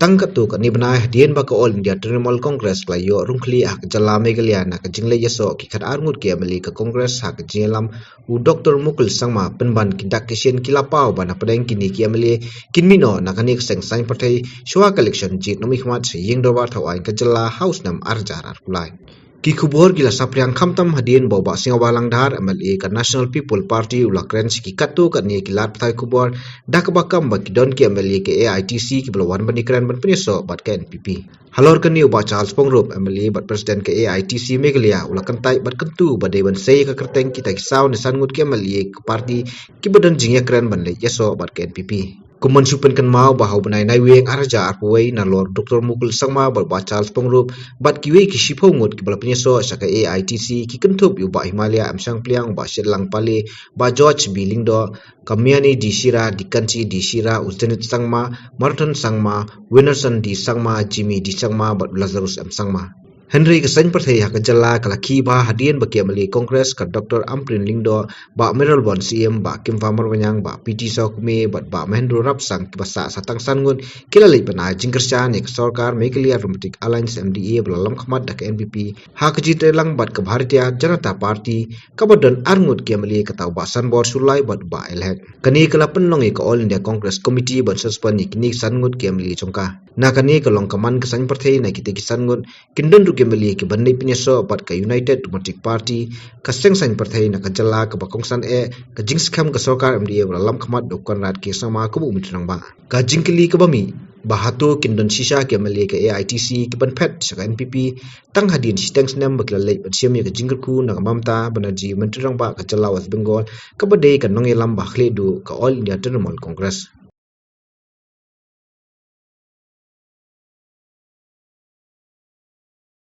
Tangkat tu ni benai hadian ba ka All India Trinamool Congress la yo rungkli hak jala Meghalaya na ka jingle yeso ki khat arngut ke amali ka Congress hak jilam u Dr. Mukul Sangma penban ki dak kisien kila pau bana padang kini ki amali kinmino na kanik seng sain pathai shwa collection jit nomi khmat ying do ba thawai ka jala house nam arjar ar kulai ki khubor gila sapriang khamtam hadien boba singawalang dhar MLA ka National People Party ulakren ki katu ka ni ki lat thai khubor dak bakam ba ki don ki MLA ke AITC ki belawan banikran ban peneso bat ka NPP halor ka ni uba Charles Pongrup MLA bat president ke AITC Meghalaya ulakan tai bat kentu badai ban sei ka kerteng kita kisau ni sangut ke MLA ke parti ki badan jingya kran ban le yeso bat ka NPP Kuman supen kan mau bahau benai nai weng arja arpuai na lor Dr. Mukul Sangma ba Charles Pongrup bat kiwe ki shipho ngut ki bala penyeso saka AITC ki kentup yu ba Himalaya amsang pliang ba Shedlang Pale ba George Bilingdo Kamiani di Sira di Kanci di Sira Uzdenit Sangma Martin Sangma Winnerson di Sangma Jimmy di Sangma bat Lazarus am Sangma Henry kesan perthai hak jala kalaki ba hadian bagi amali Kongres ka Dr. Amprin Lingdo ba Meral Bon CM ba Kim Farmer Wanyang ba PT Sokme ba Mahendra Rapsang ki basa satang sangun kilali bana jingkersya nek sarkar Meghalaya Democratic Alliance MDA belalam khmat dak NPP hak jite lang bat ka Bharatiya Janata Party kabadan arngut ki amali katau ba Sanbor Sulai bat ba elhek kani kala penlongi ka All India Congress Committee ban suspend ni kini sangut ki amali chongka na kani kalong kaman kesan perthai na kite ki sangut kindan Kembali ke bandai penyeso bat ka United Democratic Party kaseng san partai na kajala ke bakongsan ke jingskam ke sarkar MDA belalam khmat dokon rat ke sama ku mitrang ba ka jingkeli ke bami bahatu kindon sisa ke MLA ke AITC ke banpet saka NPP tang hadin siteng senam baklalai bersiam ke jingkerku na mamta banaji menterang ba kajala West Bengal ke badai ka nongelam ba khledu ka All India Trinamool Congress